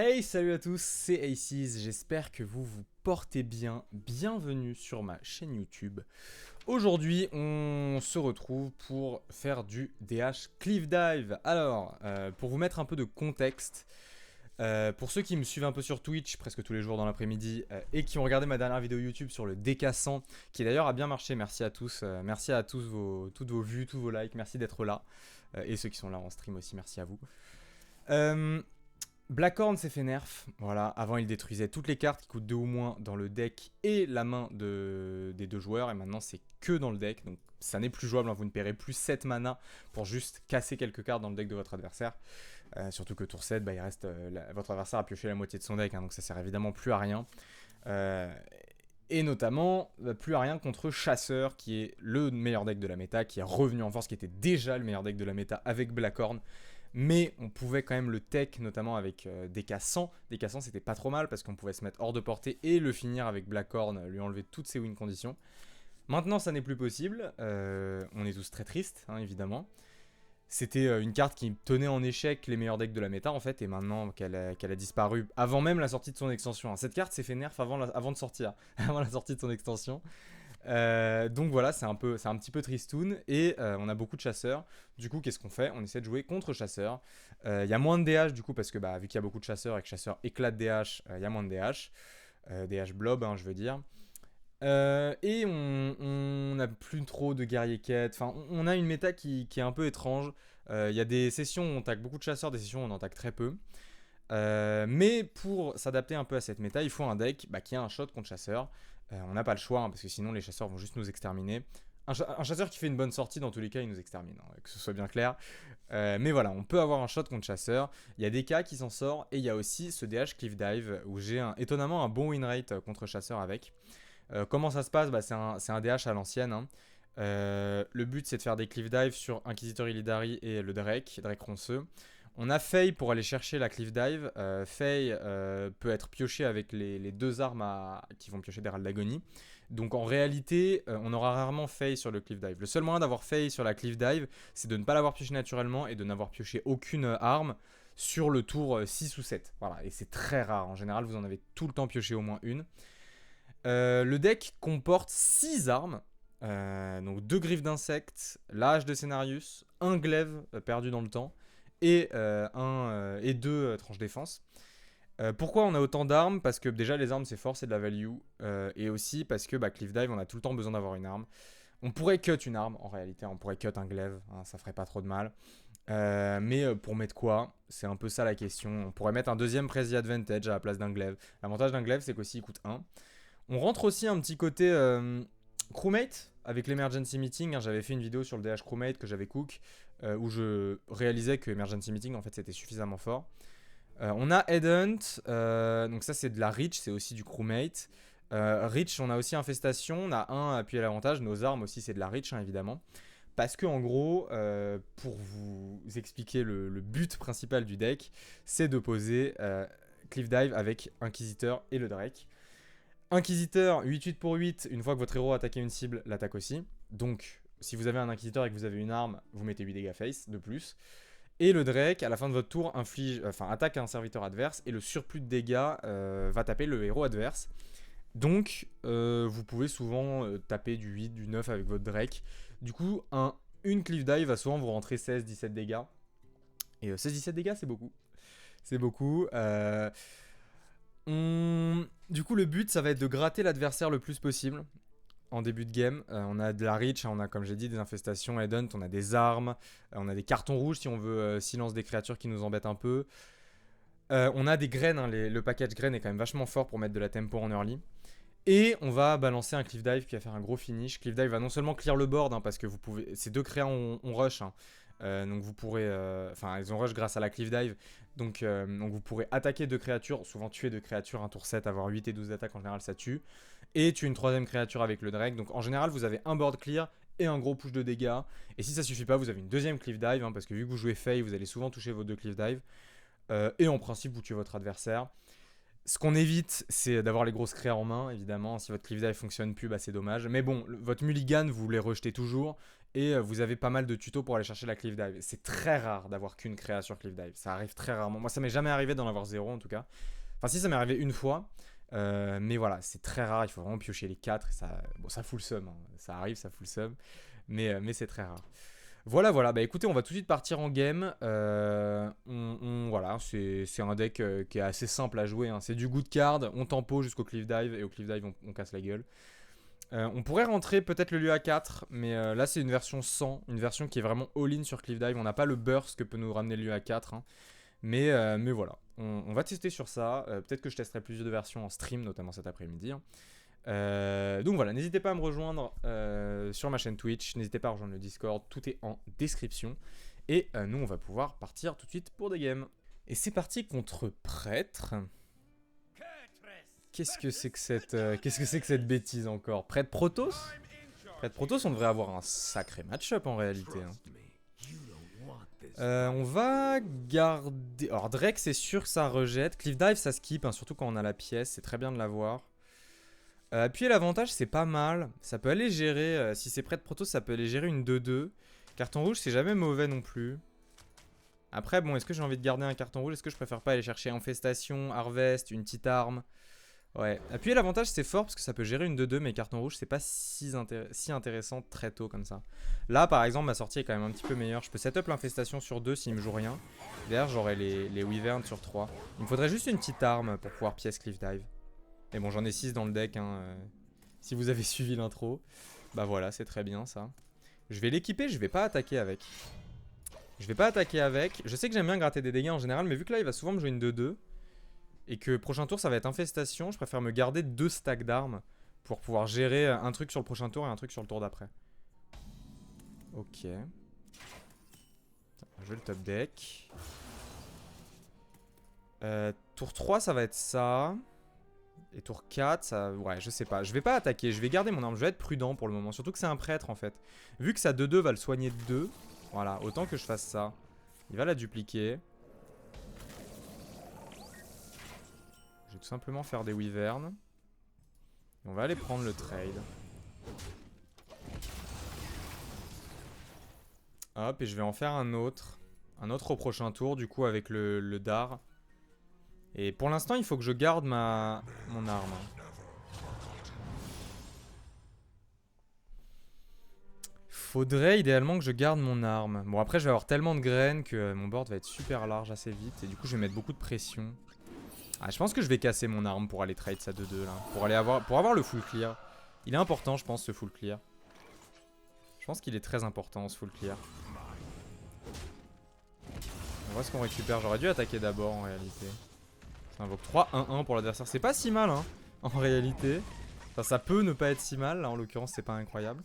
Hey, salut à tous, c'est Aces, j'espère que vous vous portez bien. Bienvenue sur ma chaîne YouTube. Aujourd'hui, on se retrouve pour faire du DH Cliff Dive. Alors, pour vous mettre un peu de contexte, pour ceux qui me suivent un peu sur Twitch, presque tous les jours dans l'après-midi, et qui ont regardé ma dernière vidéo YouTube sur le DK100, qui d'ailleurs a bien marché, merci à tous. Merci à tous toutes vos vues, tous vos likes, merci d'être là. Et ceux qui sont là en stream aussi, merci à vous. Euh, Blackhorn s'est fait nerf, voilà, avant il détruisait toutes les cartes qui coûtent 2 ou moins dans le deck et la main des deux joueurs, et maintenant c'est que dans le deck, donc ça n'est plus jouable, hein. Vous ne paierez plus 7 mana pour juste casser quelques cartes dans le deck de votre adversaire, surtout que tour 7, bah, il reste, votre adversaire a pioché la moitié de son deck, hein, donc ça sert évidemment plus à rien. Euh, et notamment, plus à rien contre Chasseur, qui est le meilleur deck de la méta, qui est revenu en force, qui était déjà le meilleur deck de la méta avec Blackhorn. Mais on pouvait quand même le tech, notamment avec DK100. DK100 c'était pas trop mal parce qu'on pouvait se mettre hors de portée et le finir avec Blackhorn, lui enlever toutes ses win conditions. Maintenant ça n'est plus possible, on est tous très tristes, hein, évidemment. C'était une carte qui tenait en échec les meilleurs decks de la méta en fait, et maintenant qu'elle a disparu avant même la sortie de son extension, hein. Cette carte s'est fait nerf avant de sortir, avant la sortie de son extension. Donc voilà, c'est un petit peu tristoun et on a beaucoup de chasseurs. Du coup, qu'est-ce qu'on fait? On essaie de jouer contre chasseurs. Il y a moins de DH du coup parce que bah, vu qu'il y a beaucoup de chasseurs et que chasseurs éclatent DH, il y a moins de DH. DH blob, hein, je veux dire. Et on n'a plus trop de guerriers quêtes. Enfin, on a une méta qui est un peu étrange. Il y a des sessions où on taque beaucoup de chasseurs, des sessions où on en taque très peu. Mais pour s'adapter un peu à cette méta, il faut un deck qui a un shot contre chasseur. On n'a pas le choix, hein, parce que sinon les chasseurs vont juste nous exterminer. Un chasseur qui fait une bonne sortie, dans tous les cas, il nous extermine, hein, que ce soit bien clair. Mais voilà, on peut avoir un shot contre chasseur. Il y a des cas qui s'en sortent, et il y a aussi ce DH Cliff Dive, où j'ai étonnamment un bon win rate contre chasseur avec. Comment ça se passe? C'est un DH à l'ancienne, hein. Le but c'est de faire des Cliff Dive sur Inquisiteur Illidari et le Drake Ronceux. On a Faye pour aller chercher la Cliff Dive. Faye peut être pioché avec les deux armes qui vont piocher des râles d'agonie. Donc en réalité, on aura rarement Faye sur le Cliff Dive. Le seul moyen d'avoir Faye sur la Cliff Dive, c'est de ne pas l'avoir pioché naturellement et de n'avoir pioché aucune arme sur le tour 6 ou 7. Voilà, et c'est très rare. En général, vous en avez tout le temps pioché au moins une. Le deck comporte 6 armes. Donc 2 griffes d'insectes, la hache de Scénarius, un glaive perdu dans le temps et 2 tranches défense. Pourquoi on a autant d'armes? Parce que déjà les armes c'est fort, c'est de la value, et aussi parce que Cliff Dive on a tout le temps besoin d'avoir une arme. On pourrait cut une arme en réalité, on pourrait cut un glaive, hein, ça ferait pas trop de mal. Mais pour mettre quoi? C'est un peu ça la question. On pourrait mettre un deuxième Prezi Advantage à la place d'un glaive. L'avantage d'un glaive c'est qu'aussi il coûte 1. On rentre aussi un petit côté crewmate avec l'Emergency Meeting, hein. J'avais fait une vidéo sur le DH crewmate que j'avais cook, où je réalisais que Emergency Meeting en fait c'était suffisamment fort. On a Headhunt, donc ça c'est de la Reach, c'est aussi du crewmate. Reach, on a aussi Infestation, on a un appui à l'avantage, nos armes aussi c'est de la Reach, hein, évidemment. Parce que en gros, pour vous expliquer le but principal du deck, c'est de poser Cliff Dive avec Inquisiteur et le Drake. Inquisiteur, 8-8 pour 8, une fois que votre héros a attaqué une cible, l'attaque aussi. Donc, si vous avez un Inquisiteur et que vous avez une arme, vous mettez 8 dégâts face de plus. Et le Drake, à la fin de votre tour, attaque un serviteur adverse et le surplus de dégâts va taper le héros adverse. Donc, vous pouvez souvent taper du 8, du 9 avec votre Drake. Du coup, une Cliff Dive va souvent vous rentrer 16-17 dégâts. Et 16-17 dégâts, c'est beaucoup. C'est beaucoup. Du coup, le but, ça va être de gratter l'adversaire le plus possible en début de game. On a de la reach, hein, on a, comme j'ai dit, des infestations, headhunt, on a des armes, on a des cartons rouges si on veut silence des créatures qui nous embêtent un peu. On a des graines, hein, le package graines est quand même vachement fort pour mettre de la tempo en early. Et on va balancer un Cliff Dive qui va faire un gros finish. Cliff Dive va non seulement clear le board, hein, parce que vous pouvez, ces deux créas on rush, hein. Donc vous pourrez, ils ont rush grâce à la Cliff Dive, donc vous pourrez attaquer deux créatures, souvent tuer deux créatures, un tour 7, avoir 8 et 12 d'attaque, en général ça tue, et tuer une troisième créature avec le Drake. Donc en général vous avez un board clear et un gros push de dégâts, et si ça suffit pas vous avez une deuxième Cliff Dive, hein, parce que vu que vous jouez Faye vous allez souvent toucher vos deux Cliff Dive, et en principe vous tuez votre adversaire. Ce qu'on évite, c'est d'avoir les grosses créas en main, évidemment. Si votre Cliff Dive fonctionne plus, c'est dommage. Mais bon, votre mulligan, vous les rejetez toujours. Et vous avez pas mal de tutos pour aller chercher la Cliff Dive. C'est très rare d'avoir qu'une créa sur Cliff Dive. Ça arrive très rarement. Moi, ça m'est jamais arrivé d'en avoir 0 en tout cas. Enfin, si, ça m'est arrivé une fois. Mais voilà, c'est très rare. Il faut vraiment piocher les 4. Et ça, bon, ça fout le seum. Hein. Ça arrive, ça fout le seum. Mais c'est très rare. Voilà, voilà. Bah écoutez, on va tout de suite partir en game. Voilà, c'est un deck qui est assez simple à jouer. Hein. C'est du good card. On tempo jusqu'au Cliff Dive. Et au Cliff Dive, on casse la gueule. On pourrait rentrer peut-être le lieu à 4, mais là c'est une version 100, une version qui est vraiment all-in sur Cliff Dive. On n'a pas le burst que peut nous ramener le lieu à 4, hein. Mais voilà, on va tester sur ça. Peut-être que je testerai plusieurs versions en stream, notamment cet après-midi. Hein. Donc voilà, n'hésitez pas à me rejoindre sur ma chaîne Twitch, n'hésitez pas à rejoindre le Discord, tout est en description. Et nous on va pouvoir partir tout de suite pour des games. Et c'est parti contre Prêtre. Qu'est-ce que c'est que cette bêtise encore? Prêtre Protoss? Prêtre Protoss, on devrait avoir un sacré match-up en réalité. Hein. On va garder... Alors Drake, c'est sûr que ça rejette. Cliff Dive, ça skip, hein, surtout quand on a la pièce. C'est très bien de l'avoir. Appuyer l'avantage, c'est pas mal. Ça peut aller gérer... si c'est Prêtre Protoss, ça peut aller gérer une 2-2. Carton rouge, c'est jamais mauvais non plus. Après, bon, est-ce que j'ai envie de garder un carton rouge? Est-ce que je préfère pas aller chercher Infestation, Harvest, une petite arme? Ouais, appuyer l'avantage c'est fort parce que ça peut gérer une 2-2, mais carton rouge c'est pas si intéressant très tôt comme ça. Là par exemple ma sortie est quand même un petit peu meilleure. Je peux setup l'infestation sur 2 s'il me joue rien. Derrière j'aurai les Wyverns sur 3. Il me faudrait juste une petite arme pour pouvoir pièce Cliff Dive. Mais bon j'en ai 6 dans le deck hein, si vous avez suivi l'intro. Bah voilà c'est très bien ça. Je vais l'équiper, je vais pas attaquer avec. Je vais pas attaquer avec. Je sais que j'aime bien gratter des dégâts en général, mais vu que là il va souvent me jouer une 2-2. Et que prochain tour ça va être infestation, je préfère me garder 2 stacks d'armes pour pouvoir gérer un truc sur le prochain tour et un truc sur le tour d'après. Ok. Je vais le top deck. Tour 3 ça va être ça. Et tour 4 ça... Ouais je sais pas, je vais pas attaquer, je vais garder mon arme, je vais être prudent pour le moment. Surtout que c'est un prêtre en fait. Vu que sa 2-2 va le soigner de 2. Voilà, autant que je fasse ça. Il va la dupliquer. Je vais tout simplement faire des wyverns. Et on va aller prendre le trade. Hop, et je vais en faire un autre. Un autre au prochain tour, du coup, avec le dard. Et pour l'instant, il faut que je garde mon arme. Faudrait idéalement que je garde mon arme. Bon, après, je vais avoir tellement de graines que mon board va être super large assez vite. Et du coup, je vais mettre beaucoup de pression. Ah, je pense que je vais casser mon arme pour aller trade sa 2-2 là. Pour avoir le full clear. Il est important, je pense, ce full clear. Je pense qu'il est très important, ce full clear. On voit ce qu'on récupère. J'aurais dû attaquer d'abord en réalité. Ça invoque 3-1-1 pour l'adversaire. C'est pas si mal, hein, en réalité. Enfin, ça peut ne pas être si mal. Là, en l'occurrence, c'est pas incroyable.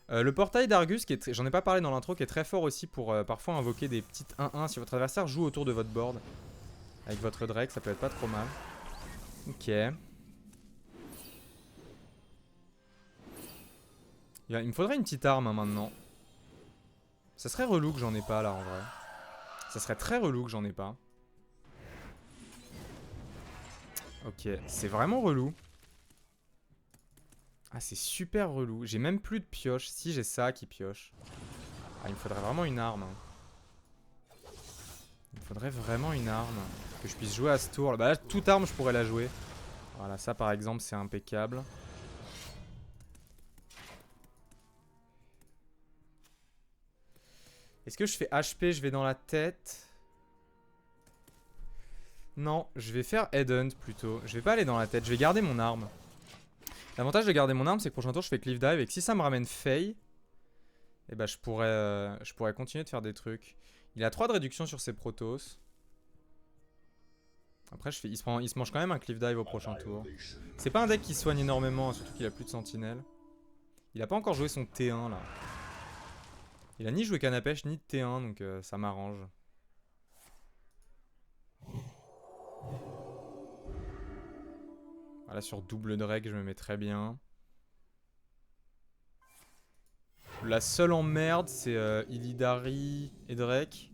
Le portail d'Argus, j'en ai pas parlé dans l'intro, qui est très fort aussi pour parfois invoquer des petites 1-1 si votre adversaire joue autour de votre board. Avec votre Drake, ça peut être pas trop mal. Ok. Il me faudrait une petite arme hein, maintenant. Ça serait relou que j'en ai pas là en vrai. Ça serait très relou que j'en ai pas. Ok, c'est vraiment relou. Ah, c'est super relou. J'ai même plus de pioche. Si, j'ai ça qui pioche. Ah, il me faudrait vraiment une arme. Il me faudrait vraiment une arme. Que je puisse jouer à ce tour. Bah là, toute arme, je pourrais la jouer. Voilà, ça par exemple, c'est impeccable. Est-ce que je fais HP, je vais dans la tête? Non, je vais faire Headhunt plutôt. Je vais pas aller dans la tête, je vais garder mon arme. L'avantage de garder mon arme, c'est que prochain tour, je fais Cliff Dive. Et que si ça me ramène Faye, eh ben, je pourrais continuer de faire des trucs. Il a 3 de réduction sur ses Protoss. Après, il se mange quand même un Cliff Dive au prochain tour. C'est pas un deck qui soigne énormément, surtout qu'il a plus de sentinelles. Il a pas encore joué son T1 là. Il a ni joué canne à pêche ni de T1, donc ça m'arrange. Voilà, sur double Drake, je me mets très bien. La seule emmerde, c'est Illidari et Drake.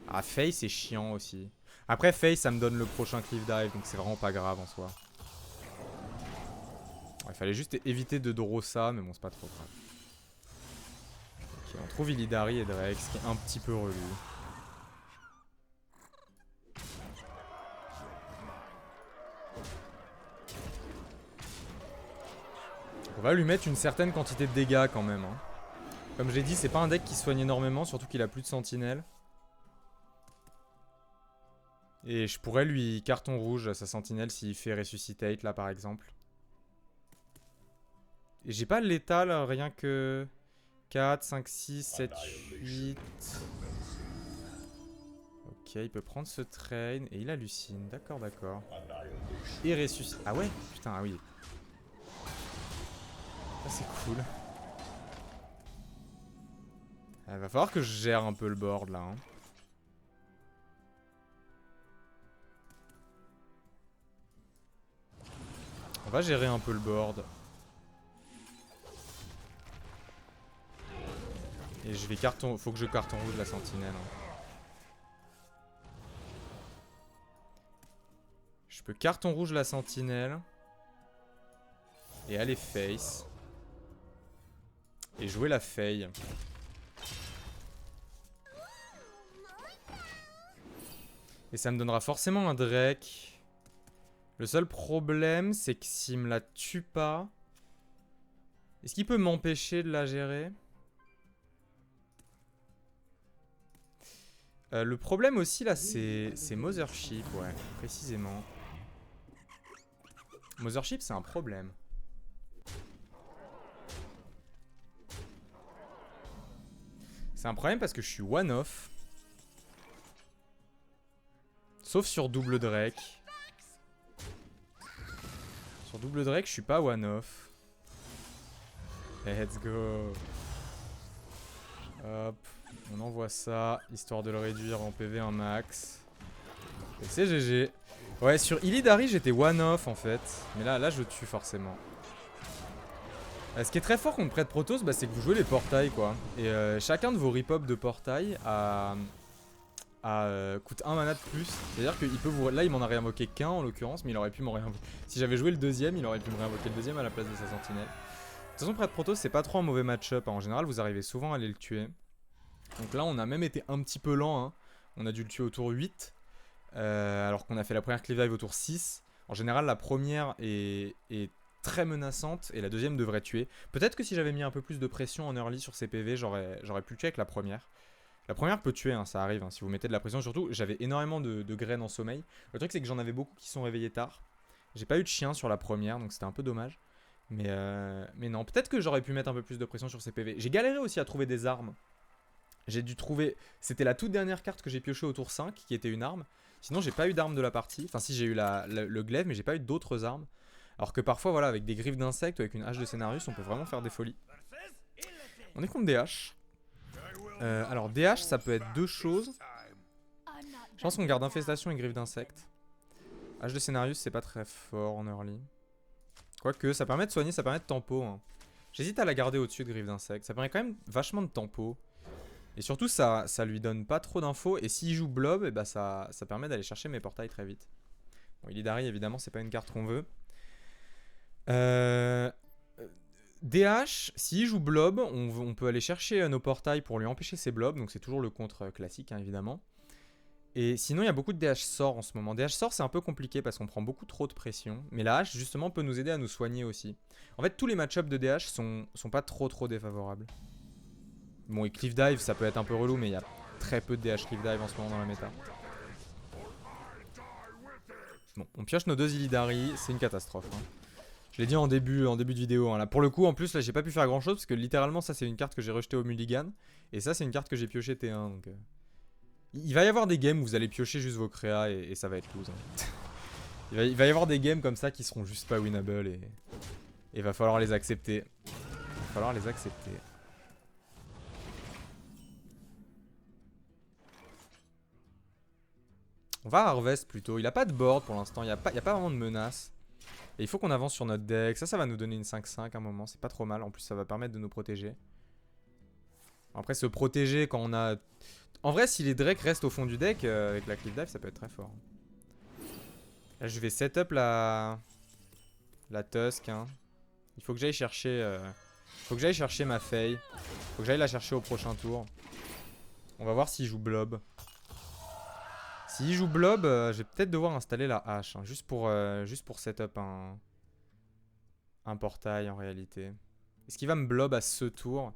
Ah, Faye, c'est chiant aussi. Après, Faye, ça me donne le prochain Cliff Dive, donc c'est vraiment pas grave en soi. Il fallait juste éviter de draw ça, mais bon, c'est pas trop grave. Ok, on trouve Illidari et Drake, ce qui est un petit peu relou. On va lui mettre une certaine quantité de dégâts quand même. Hein. Comme j'ai dit, c'est pas un deck qui soigne énormément, surtout qu'il a plus de sentinelles. Et je pourrais lui carton rouge à sa sentinelle s'il fait Resuscitate là par exemple. Et j'ai pas létal, rien que 4, 5, 6, 7, 8. Ok, il peut prendre ce train et il hallucine. D'accord, d'accord. Et ressuscite. Ah ouais? Putain, ah oui. Ça c'est cool. Il va falloir que je gère un peu le board là. Hein. On va gérer un peu le board. Et je vais carton. Faut que je carton rouge la sentinelle. Hein. Je peux carton rouge la sentinelle. Et aller face. Et jouer la faille. Et ça me donnera forcément un Drake. Le seul problème, c'est que s'il me la tue pas... Est-ce qu'il peut m'empêcher de la gérer? Le problème aussi là, c'est Mothership, ouais, précisément. Mothership, c'est un problème. C'est un problème parce que je suis one-off. Sauf sur double Drake. Sur double Drake, je suis pas one-off. Let's go. Hop, on envoie ça, histoire de le réduire en PV un max. Et c'est GG. Ouais, sur Illidari, j'étais one-off en fait. Mais là, je tue forcément. Ce qui est très fort contre Prêtre Protoss, bah, c'est que vous jouez les portails quoi. Et chacun de vos rip-up de portail coûte 1 mana de plus. C'est-à-dire qu'il peut vous... Là, il m'en a réinvoqué qu'un en l'occurrence, mais il aurait pu m'en réinvoquer. Si j'avais joué le deuxième, il aurait pu me réinvoquer le deuxième à la place de sa sentinelle. De toute façon, Prêtre Protoss, c'est pas trop un mauvais match-up. Hein. En général, vous arrivez souvent à aller le tuer. Donc là, on a même été un petit peu lent. Hein. On a dû le tuer au tour 8. Alors qu'on a fait la première cleave dive au tour 6. En général, la première est très menaçante et la deuxième devrait tuer. Peut-être que si j'avais mis un peu plus de pression en early sur ces PV, j'aurais pu le tuer avec la première. La première peut tuer, hein, ça arrive, hein, si vous mettez de la pression. Surtout, j'avais énormément de graines en sommeil. Le truc, c'est que j'en avais beaucoup qui sont réveillés tard. J'ai pas eu de chien sur la première, donc c'était un peu dommage. Mais non, peut-être que j'aurais pu mettre un peu plus de pression sur ces PV. J'ai galéré aussi à trouver des armes. J'ai dû trouver... C'était la toute dernière carte que j'ai piochée au tour 5, qui était une arme. Sinon, j'ai pas eu d'arme de la partie. Enfin, si, j'ai eu le glaive, mais j'ai pas eu d'autres armes. Alors que parfois, voilà, avec des griffes d'insectes ou avec une hache de Cenarius, on peut vraiment faire des folies. On est contre DH. Alors, DH, ça peut être deux choses. Je pense qu'on garde infestation et griffes d'insectes. Hache de Cenarius, c'est pas très fort en early. Quoique, ça permet de soigner, ça permet de tempo. Hein. J'hésite à la garder au-dessus de griffes d'insectes. Ça permet quand même vachement de tempo. Et surtout, ça lui donne pas trop d'infos. Et s'il joue Blob, et bah ça permet d'aller chercher mes portails très vite. Bon, Illidari, évidemment, c'est pas une carte qu'on veut. DH, s'il joue Blob, on peut aller chercher nos portails pour lui empêcher ses blobs. Donc c'est toujours le contre classique, hein, évidemment. Et sinon, il y a beaucoup de DH sort en ce moment. DH sort, c'est un peu compliqué parce qu'on prend beaucoup trop de pression. Mais la hache, justement, peut nous aider à nous soigner aussi. En fait, tous les match-ups de DH sont pas trop défavorables. Bon, et Cliff Dive, ça peut être un peu relou, mais il y a très peu de DH Cliff Dive en ce moment dans la méta. Bon, on pioche nos deux Illidari, c'est une catastrophe. Hein. Je l'ai dit en début de vidéo. Hein. Là, pour le coup, en plus, là, j'ai pas pu faire grand chose parce que littéralement, ça, c'est une carte que j'ai rejetée au Mulligan. Et ça, c'est une carte que j'ai pioché T1. Donc, il va y avoir des games où vous allez piocher juste vos créas et ça va être loose. Hein. il va y avoir des games comme ça qui seront juste pas winnable et il va falloir les accepter. On va harvest plutôt. Il a pas de board pour l'instant. Il n'y a pas vraiment de menace. Et il faut qu'on avance sur notre deck. Ça va nous donner une 5-5 à un moment. C'est pas trop mal. En plus, ça va permettre de nous protéger. Après, se protéger quand on a... En vrai, si les Drake restent au fond du deck, avec la Cliff Dive, ça peut être très fort. Là, je vais setup la Tusk. Hein. Il faut que j'aille chercher Faut que j'aille chercher ma Faye. Faut que j'aille la chercher au prochain tour. On va voir s'il joue Blob. S'il joue Blob, je vais peut-être devoir installer la hache. Hein, juste pour setup un portail en réalité. Est-ce qu'il va me blob à ce tour?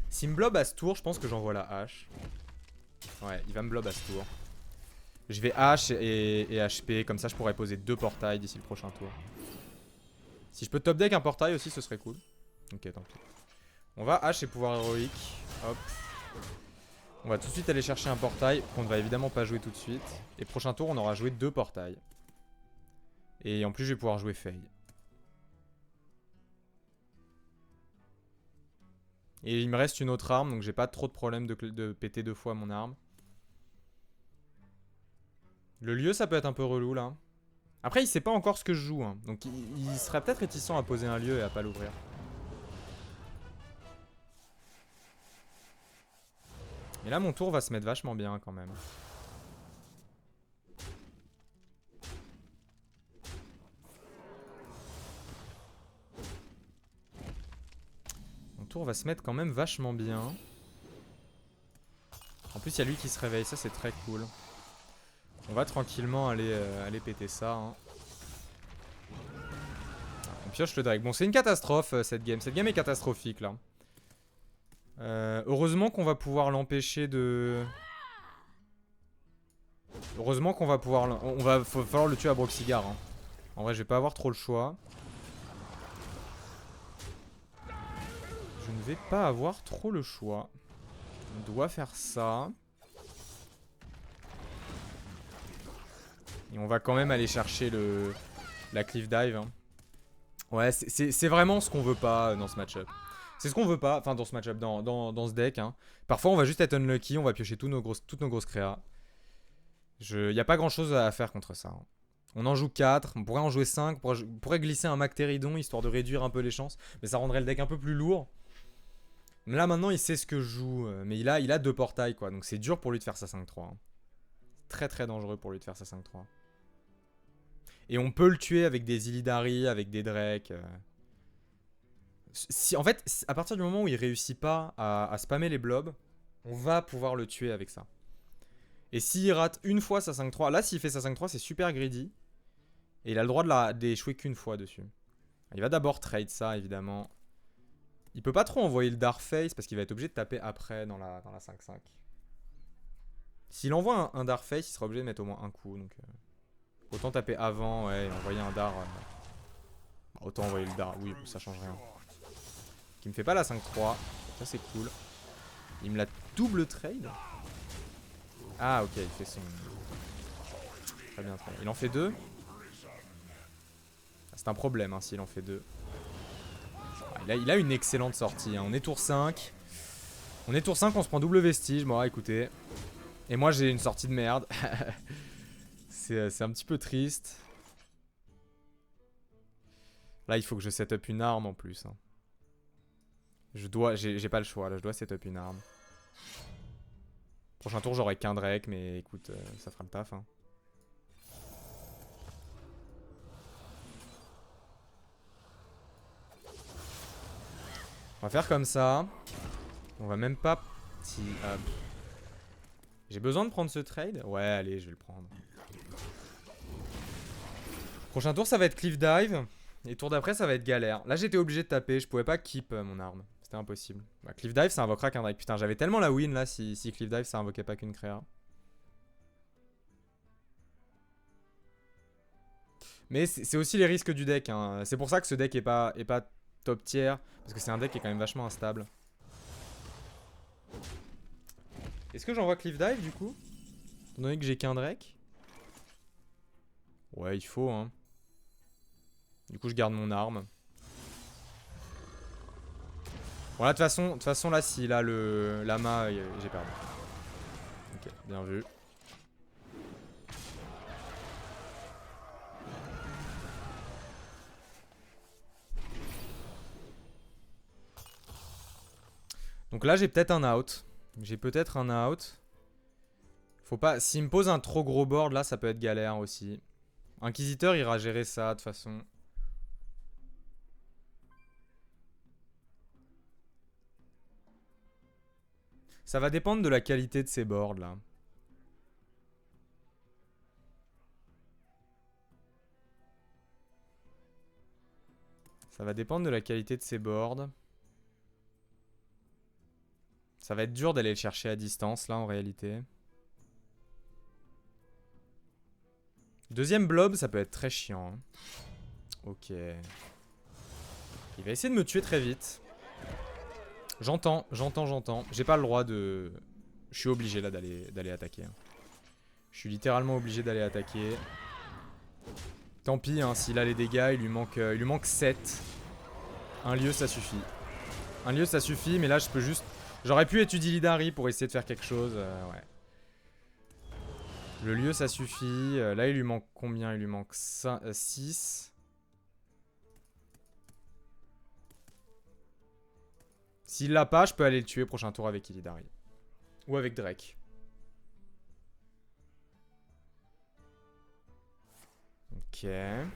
S'il me blob à ce tour, je pense que j'envoie la hache. Ouais, il va me blob à ce tour. Je vais hache et HP. Comme ça, je pourrais poser 2 portails d'ici le prochain tour. Si je peux top deck un portail aussi, ce serait cool. Ok, tant pis. On va hache et pouvoir héroïque. Hop. On va tout de suite aller chercher un portail qu'on ne va évidemment pas jouer tout de suite. Et prochain tour, on aura joué 2 portails. Et en plus, je vais pouvoir jouer Faye. Et il me reste une autre arme, donc j'ai pas trop de problème de péter 2 fois mon arme. Le lieu, ça peut être un peu relou là. Après, il sait pas encore ce que je joue, hein. Donc il serait peut-être réticent à poser un lieu et à pas l'ouvrir. Et là, mon tour va se mettre vachement bien quand même. Mon tour va se mettre quand même vachement bien. En plus, il y a lui qui se réveille, ça c'est très cool. On va tranquillement aller péter ça. Hein. On pioche le Drake. Bon, c'est une catastrophe cette game. Cette game est catastrophique là. Heureusement qu'on va pouvoir l'empêcher de... Heureusement qu'on va pouvoir... Faut falloir le tuer à Broxigard. Hein. En vrai, je vais pas avoir trop le choix. Je ne vais pas avoir trop le choix. On doit faire ça. Et on va quand même aller chercher la cliff dive. Hein. Ouais, c'est vraiment ce qu'on veut pas dans ce match-up. C'est ce qu'on veut pas, enfin dans ce match-up, dans ce deck. Hein. Parfois on va juste être unlucky, on va piocher toutes nos grosses créas. Y a pas grand-chose à faire contre ça. Hein. On en joue 4, on pourrait en jouer 5, on pourrait glisser un Mactéridon histoire de réduire un peu les chances. Mais ça rendrait le deck un peu plus lourd. Mais là maintenant il sait ce que je joue, mais il a 2 portails quoi, donc c'est dur pour lui de faire sa 5-3. Hein. Très très dangereux pour lui de faire sa 5-3. Et on peut le tuer avec des Illidari, avec des Drake. En fait, à partir du moment où il réussit pas à spammer les blobs, on va pouvoir le tuer avec ça. Et s'il rate une fois sa 5-3, là s'il fait sa 5-3 c'est super greedy. Et il a le droit d'échouer qu'une fois dessus. Il va d'abord trade ça évidemment. Il peut pas trop envoyer le Darkface parce qu'il va être obligé de taper après dans la 5-5. S'il envoie un Darkface, il sera obligé de mettre au moins un coup. Donc autant taper avant ouais, et envoyer un Dar. Autant envoyer le Dar, oui ça change rien. Qui me fait pas la 5-3. Ça c'est cool. Il me la double trade. Ah ok, il fait son... Très bien, très bien. Il en fait 2. C'est un problème hein, s'il en fait 2. Il a une excellente sortie. Hein. On est tour 5. On est tour 5, on se prend double vestige. Bon, écoutez. Et moi j'ai une sortie de merde. C'est un petit peu triste. Là il faut que je set up une arme en plus. Hein. J'ai pas le choix là, je dois set up une arme. Prochain tour j'aurai qu'un Drake, mais écoute, ça fera le taf. Hein. On va faire comme ça. On va même pas... J'ai besoin de prendre ce trade? Ouais, allez, je vais le prendre. Prochain tour, ça va être Cliff Dive. Et tour d'après, ça va être galère. Là, j'étais obligé de taper. Je pouvais pas keep mon arme. C'était impossible. Bah, Cliff Dive, ça invoquera qu'un Drake. Putain, j'avais tellement la win là si Cliff Dive, ça invoquait pas qu'une créa. Mais c'est aussi les risques du deck. Hein. C'est pour ça que ce deck est pas top tier. Parce que c'est un deck qui est quand même vachement instable. Est-ce que j'envoie Cliff Dive du coup? Étant donné que j'ai qu'un Drake? Ouais, il faut hein. Du coup, je garde mon arme. Voilà, de toute façon là, s'il a le lama, j'ai perdu. Ok, bien vu. Donc là, j'ai peut-être un out. J'ai peut-être un out. Faut pas... S'il me pose un trop gros board, là, ça peut être galère aussi. Inquisiteur ira gérer ça, de toute façon. Ça va dépendre de la qualité de ces boards là. Ça va dépendre de la qualité de ces boards. Ça va être dur d'aller le chercher à distance là en réalité. Deuxième blob, ça peut être très chiant. Hein. Ok. Il va essayer de me tuer très vite. J'entends. J'ai pas le droit de... Je suis obligé là d'aller attaquer. Hein. Je suis littéralement obligé d'aller attaquer. Tant pis, hein, s'il a les dégâts, il lui manque 7. Un lieu, ça suffit. Un lieu, ça suffit, mais là, je peux juste... J'aurais pu étudier Illidari pour essayer de faire quelque chose. Ouais. Le lieu, ça suffit. Là, il lui manque combien? Il lui manque 6. S'il l'a pas, je peux aller le tuer prochain tour avec Illidari. Ou avec Drake. Ok. Il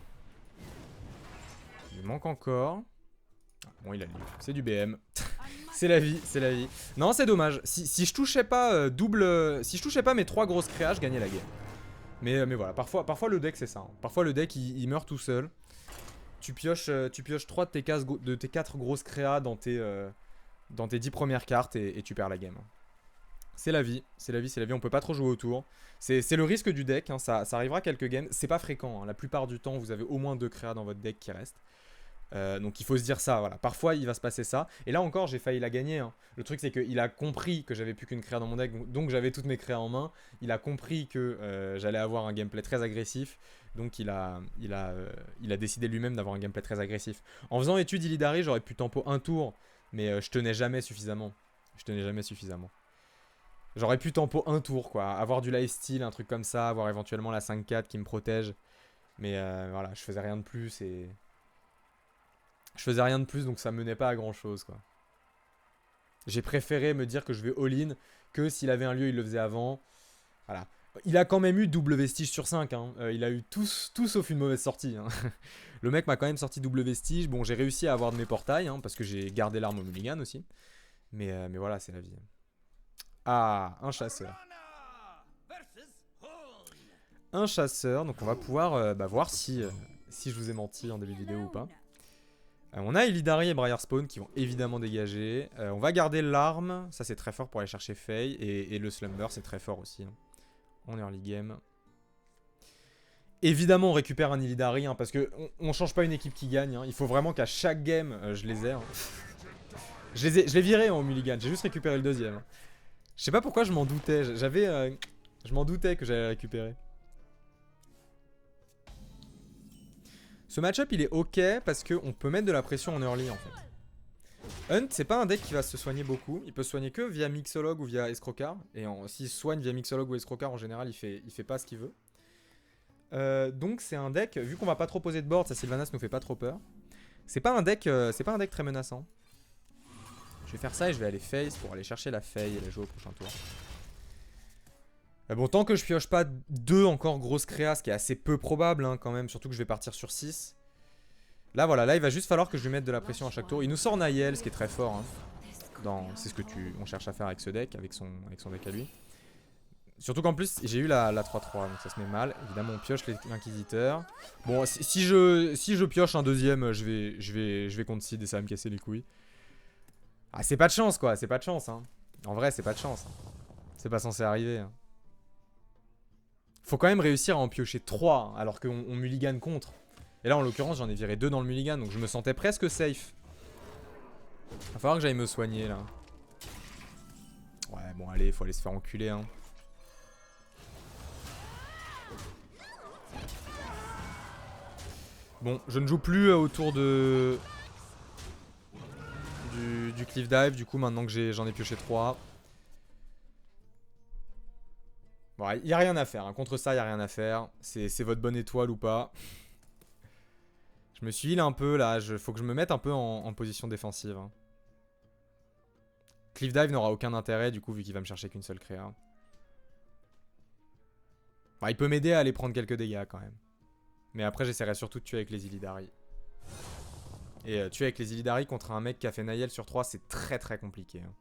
lui manque encore. Bon, il a lu. C'est du BM. C'est la vie, c'est la vie. Non, c'est dommage. Si je touchais pas si je touchais pas mes 3 grosses créas, je gagnais la game. Mais voilà, parfois le deck c'est ça. Hein. Parfois le deck il meurt tout seul. Tu pioches 3 de tes 4 grosses créas dans tes 10 premières cartes et tu perds la game. C'est la vie, c'est la vie, c'est la vie. On peut pas trop jouer autour. C'est le risque du deck. Hein. Ça arrivera quelques games. C'est pas fréquent. Hein. La plupart du temps, vous avez au moins 2 créas dans votre deck qui restent. Donc il faut se dire ça, voilà. Parfois il va se passer ça. Et là encore j'ai failli la gagner. Hein. Le truc c'est qu'il a compris que j'avais plus qu'une créa dans mon deck, donc j'avais toutes mes créas en main. Il a compris que j'allais avoir un gameplay très agressif. Donc il a décidé lui-même d'avoir un gameplay très agressif. En faisant étude Illidari, j'aurais pu tempo un tour, mais je tenais jamais suffisamment. J'aurais pu tempo un tour quoi, avoir du lifesteal, un truc comme ça, avoir éventuellement la 5-4 qui me protège. Mais voilà, je faisais rien de plus et... Je faisais rien de plus, donc ça menait pas à grand chose, quoi. J'ai préféré me dire que je vais all-in, que s'il avait un lieu, il le faisait avant. Voilà. Il a quand même eu double vestige sur 5, hein. Il a eu tout sauf une mauvaise sortie, hein. Le mec m'a quand même sorti double vestige. Bon, j'ai réussi à avoir de mes portails, hein, parce que j'ai gardé l'arme au mulligan aussi. Mais voilà, c'est la vie. Ah, un chasseur. Un chasseur, donc on va pouvoir voir si je vous ai menti en début de vidéo ou pas. On a Illidari et Briarspawn qui vont évidemment dégager. On va garder l'arme, ça c'est très fort pour aller chercher Faye. Et le Slumber c'est très fort aussi. Hein. En early game. Évidemment on récupère un Illidari hein, parce que on change pas une équipe qui gagne. Hein. Il faut vraiment qu'à chaque game je les ai. Hein. Je l'ai viré en mulligan, j'ai juste récupéré le deuxième. Je sais pas pourquoi je m'en doutais. Je m'en doutais que j'allais récupérer. Ce match-up il est ok parce qu'on peut mettre de la pression en early en fait. Hunt c'est pas un deck qui va se soigner beaucoup. Il peut se soigner que via Mixologue ou via Escrocar. Et s'il se soigne via Mixologue ou Escrocar en général il fait pas ce qu'il veut. Donc c'est un deck, vu qu'on va pas trop poser de board, ça Sylvanas nous fait pas trop peur. C'est pas un deck très menaçant. Je vais faire ça et je vais aller face pour aller chercher la Faye et la jouer au prochain tour. Bon, tant que je pioche pas 2 encore grosses créas, ce qui est assez peu probable hein, quand même, surtout que je vais partir sur 6. Là, voilà, là il va juste falloir que je lui mette de la pression à chaque tour. Il nous sort Naël, ce qui est très fort. Hein. C'est ce que on cherche à faire avec ce deck, avec son deck à lui. Surtout qu'en plus, j'ai eu la 3-3, donc ça se met mal. Évidemment, on pioche l'inquisiteur. Bon, si je pioche un deuxième, je vais contre seed et ça va me casser les couilles. Ah, c'est pas de chance, quoi, c'est pas de chance. Hein. En vrai, c'est pas de chance. Hein. C'est pas censé arriver. Hein. Faut quand même réussir à en piocher 3 hein, alors qu'on mulligan contre. Et là en l'occurrence j'en ai viré 2 dans le mulligan donc je me sentais presque safe. Va falloir que j'aille me soigner là. Ouais bon allez, faut aller se faire enculer hein. Bon, je ne joue plus autour du cliff dive du coup maintenant que j'en ai pioché 3. Bon, il n'y a rien à faire. Hein. Contre ça, il n'y a rien à faire. C'est votre bonne étoile ou pas. Je me suis heal un peu là. Faut que je me mette un peu en position défensive. Hein. Cliff Dive n'aura aucun intérêt du coup vu qu'il va me chercher qu'une seule créa. Bon, il peut m'aider à aller prendre quelques dégâts quand même. Mais après, j'essaierai surtout de tuer avec les Illidari. Et tuer avec les Illidari contre un mec qui a fait Naël sur 3, c'est très très compliqué. Hein.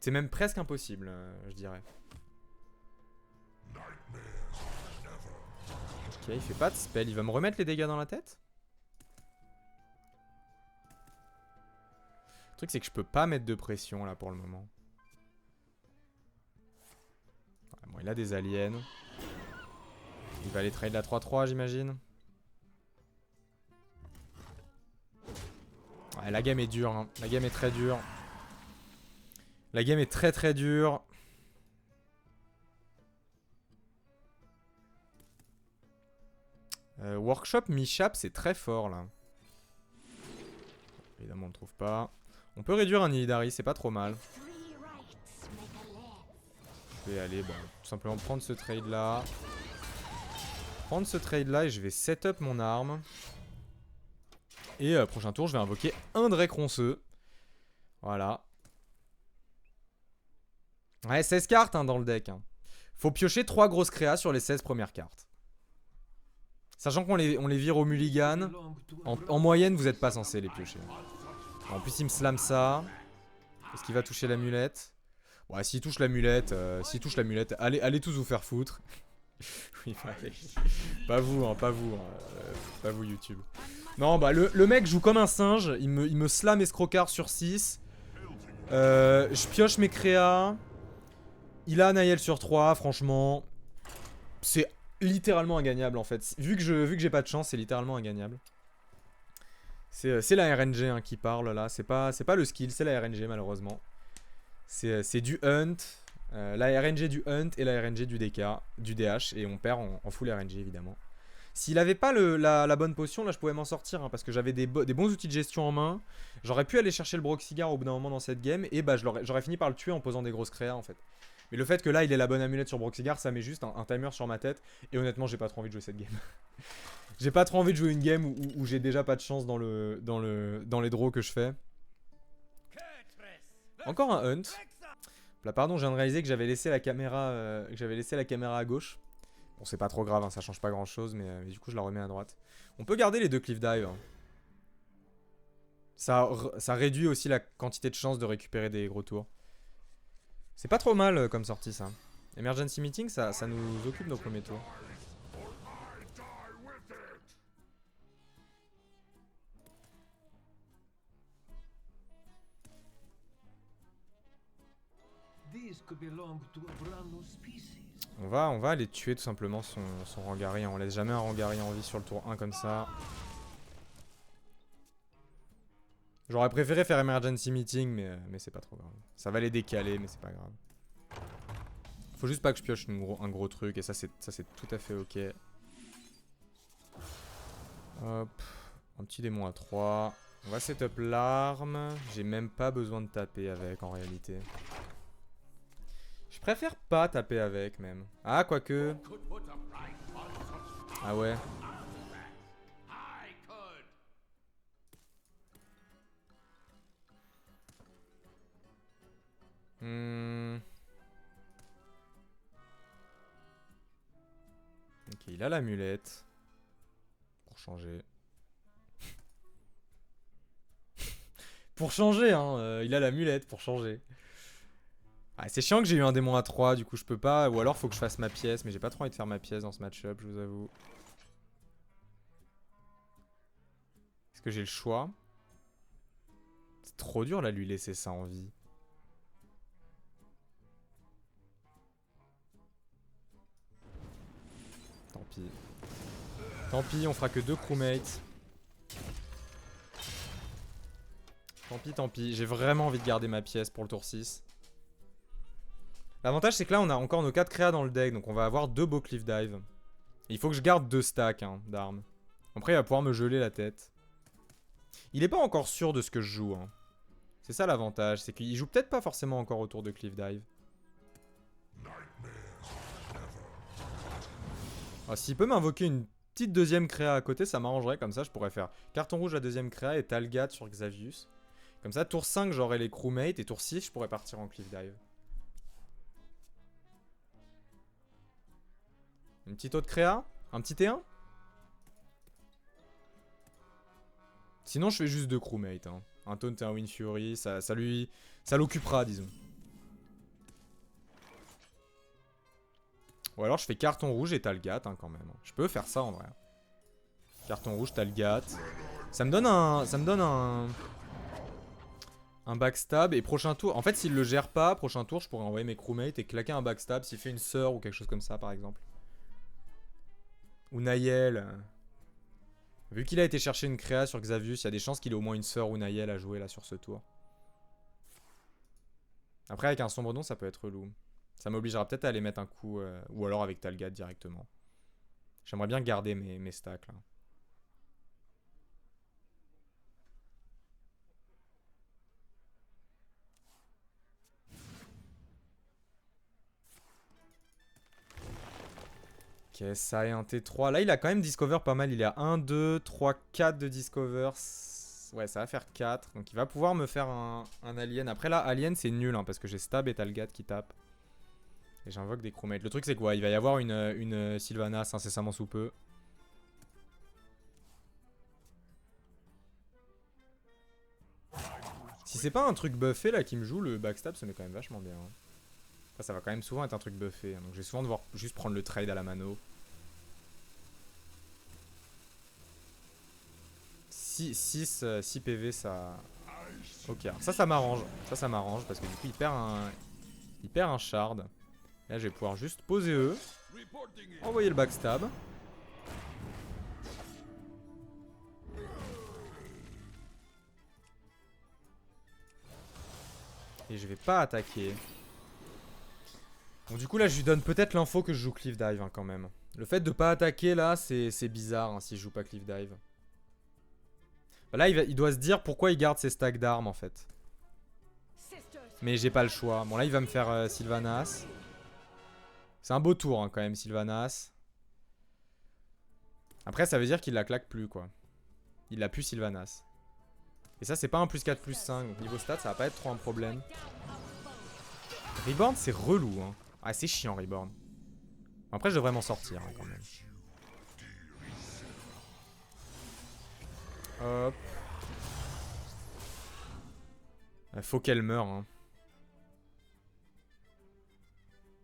C'est même presque impossible, je dirais. Ok, il fait pas de spell. Il va me remettre les dégâts dans la tête? Le truc, c'est que je peux pas mettre de pression, là, pour le moment. Ouais, bon, il a des aliens. Il va aller trade la 3-3, j'imagine. Ouais, la game est dure, hein. La game est très dure. La game est très très dure. Workshop Mishap, c'est très fort là. Évidemment, on ne trouve pas. On peut réduire un Illidari, c'est pas trop mal. Je vais aller tout simplement prendre ce trade là. Prendre ce trade là et je vais set up mon arme. Et prochain tour, je vais invoquer un Drake ronceux. Voilà. Ouais, 16 cartes hein, dans le deck. Hein. Faut piocher 3 grosses créas sur les 16 premières cartes. Sachant qu'on les vire au mulligan, en moyenne, vous n'êtes pas censé les piocher. En plus, il me slam ça. Est-ce qu'il va toucher l'amulette? Ouais, s'il touche l'amulette, allez tous vous faire foutre. Oui, pas vous, hein, pas vous, pas vous YouTube. Non, bah le mec joue comme un singe, il me slam escrocard sur 6. Je pioche mes créas. Il a Naël sur 3, franchement. C'est littéralement ingagnable en fait. Vu que j'ai pas de chance, c'est littéralement ingagnable. C'est la RNG hein, qui parle là. C'est pas le skill, c'est la RNG malheureusement. C'est du hunt. La RNG du hunt et la RNG du DK, du DH. Et on perd en full RNG évidemment. S'il avait pas la bonne potion, là je pouvais m'en sortir hein, parce que j'avais des bons outils de gestion en main. J'aurais pu aller chercher le Broxigar au bout d'un moment dans cette game. Et bah j'aurais fini par le tuer en posant des grosses créas en fait. Mais le fait que là il ait la bonne amulette sur Broxigar, ça met juste un timer sur ma tête. Et honnêtement, j'ai pas trop envie de jouer cette game. J'ai pas trop envie de jouer une game où j'ai déjà pas de chance dans les draws que je fais. Encore un hunt. Là, pardon, je viens de réaliser que j'avais laissé la caméra à gauche. Bon, c'est pas trop grave, hein, ça change pas grand chose, mais du coup, je la remets à droite. On peut garder les deux cliff dive. Hein. Ça réduit aussi la quantité de chances de récupérer des gros tours. C'est pas trop mal comme sortie, ça. Emergency Meeting, ça nous occupe nos premiers tours. On va aller tuer tout simplement son Rangari. On laisse jamais un Rangari en vie sur le tour 1 comme ça. J'aurais préféré faire Emergency Meeting, mais c'est pas trop grave. Ça va les décaler, mais c'est pas grave. Faut juste pas que je pioche un gros truc, et ça c'est tout à fait ok. Hop. Un petit démon à 3. On va setup l'arme. J'ai même pas besoin de taper avec en réalité. Je préfère pas taper avec même. Ah, quoique. Ah ouais. Ok, il a l'amulette. Pour changer. Pour changer, hein. Il a l'amulette pour changer. Ah, c'est chiant que j'ai eu un démon à 3, du coup je peux pas. Ou alors faut que je fasse ma pièce, mais j'ai pas trop envie de faire ma pièce dans ce match-up, je vous avoue. Est-ce que j'ai le choix? C'est trop dur là, lui laisser ça en vie. Tant pis. Tant pis, on fera que 2 crewmates. Tant pis, tant pis. J'ai vraiment envie de garder ma pièce pour le tour 6. L'avantage, c'est que là, on a encore nos 4 créas dans le deck. Donc, on va avoir 2 beaux cliff dive. Et il faut que je garde 2 stacks hein, d'armes. Après, il va pouvoir me geler la tête. Il est pas encore sûr de ce que je joue. Hein. C'est ça l'avantage. C'est qu'il joue peut-être pas forcément encore autour de cliff dive. Ah, s'il peut m'invoquer une petite deuxième créa à côté, ça m'arrangerait. Comme ça, je pourrais faire carton rouge à deuxième créa et Talgat sur Xavius. Comme ça, tour 5, j'aurai les crewmates. Et tour 6, je pourrais partir en cliff dive. Une petite autre créa? Un petit T1? Sinon, je fais juste 2 crewmates. Hein. Un Taunt et un Wind Fury. Ça l'occupera, disons. Ou alors je fais carton rouge et Talgat hein, quand même. Je peux faire ça en vrai. Carton rouge, Talgat. Ça me donne un backstab et prochain tour. En fait, s'il le gère pas, prochain tour, je pourrais envoyer mes crewmates et claquer un backstab s'il fait une sœur ou quelque chose comme ça, par exemple. Ou Naël. Vu qu'il a été chercher une créa sur Xavius, il y a des chances qu'il ait au moins une sœur ou Naël à jouer là sur ce tour. Après, avec un sombre nom, ça peut être relou. Ça m'obligera peut-être à aller mettre un coup, ou alors avec Talgat directement. J'aimerais bien garder mes stacks là. Ok, ça et un T3. Là, il a quand même discover pas mal. Il est à 1, 2, 3, 4 de discover. Ouais, ça va faire 4. Donc il va pouvoir me faire un alien. Après là, alien c'est nul hein, parce que j'ai stab et Talgat qui tape. Et j'invoque des crewmates. Le truc c'est quoi? Il va y avoir une Sylvanas incessamment sous peu. Si c'est pas un truc buffé là qui me joue, le backstab ça met quand même vachement bien. Hein. Enfin, ça va quand même souvent être un truc buffé. Hein. Donc je vais souvent devoir juste prendre le trade à la mano. 6 PV ça... Ok, alors ça m'arrange. Ça m'arrange parce que du coup il perd un shard. Et là je vais pouvoir juste poser eux. Envoyer le backstab. Et je vais pas attaquer. Bon du coup là je lui donne peut-être l'info que je joue Cliff Dive hein, quand même. Le fait de pas attaquer là c'est bizarre hein, si je joue pas Cliff Dive. Bah, là il doit se dire pourquoi il garde ses stacks d'armes en fait. Mais j'ai pas le choix. Bon là il va me faire Sylvanas. C'est un beau tour hein, quand même Sylvanas. Après ça veut dire qu'il la claque plus quoi. Il a plus Sylvanas. Et ça c'est pas un plus 4 plus 5. Donc niveau stats ça va pas être trop un problème. Reborn c'est relou hein. Ah c'est chiant Reborn. Après je devrais m'en sortir hein, quand même. Hop. Faut qu'elle meure hein.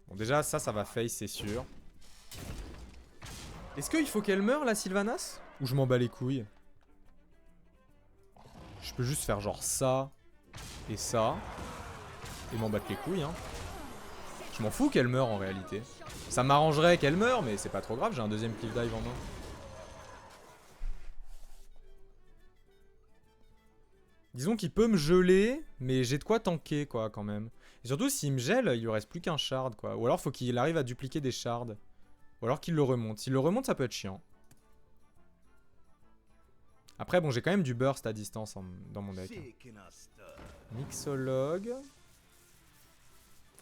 Bon déjà ça va face c'est sûr. Est-ce qu'il faut qu'elle meure la Sylvanas? Ou je m'en bats les couilles? Je peux juste faire genre ça et ça. Et m'en battre les couilles hein. Je m'en fous qu'elle meure en réalité. Ça m'arrangerait qu'elle meure mais c'est pas trop grave, j'ai un deuxième cliff dive en main. Disons qu'il peut me geler, mais j'ai de quoi tanker quoi quand même. Et surtout s'il me gèle, il lui reste plus qu'un shard quoi. Ou alors faut qu'il arrive à dupliquer des shards. Ou alors qu'il le remonte. S'il le remonte ça peut être chiant. Après bon j'ai quand même du burst à distance dans mon deck. Mixologue.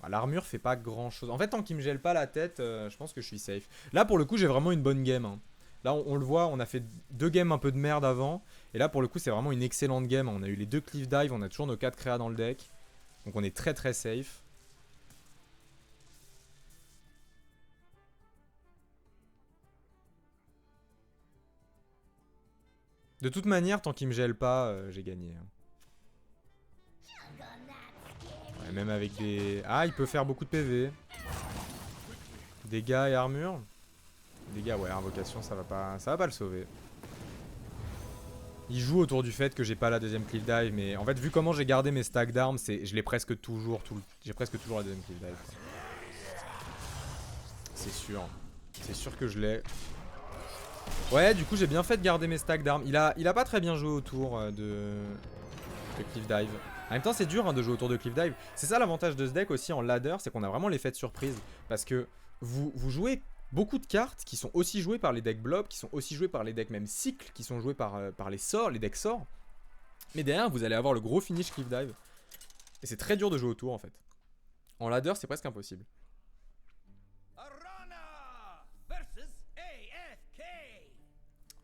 Ah, l'armure fait pas grand chose. En fait tant qu'il me gèle pas la tête, je pense que je suis safe. Là pour le coup j'ai vraiment une bonne game. Hein. Là on le voit, on a fait 2 games un peu de merde avant. Et là pour le coup c'est vraiment une excellente game. On a eu les 2 cliff dive, on a toujours nos 4 créas dans le deck. Donc on est très très safe. De toute manière, tant qu'il me gèle pas, j'ai gagné. Ouais, même avec des... Ah, il peut faire beaucoup de PV. Dégâts et armure. Dégâts, ouais, invocation, ça va pas le sauver. Il joue autour du fait que j'ai pas la deuxième cliff dive, mais en fait, vu comment j'ai gardé mes stacks d'armes, je l'ai presque toujours, j'ai presque toujours la deuxième cliff dive. C'est sûr. C'est sûr que je l'ai. Ouais, du coup, j'ai bien fait de garder mes stacks d'armes. Il a pas très bien joué autour de Cliff Dive. En même temps, c'est dur hein, de jouer autour de Cliff Dive. C'est ça l'avantage de ce deck aussi en ladder, c'est qu'on a vraiment l'effet de surprise. Parce que vous jouez beaucoup de cartes qui sont aussi jouées par les decks blob, qui sont aussi jouées par les decks même cycles, qui sont jouées par les sorts, les decks sorts. Mais derrière, vous allez avoir le gros finish Cliff Dive. Et c'est très dur de jouer autour en fait. En ladder, c'est presque impossible.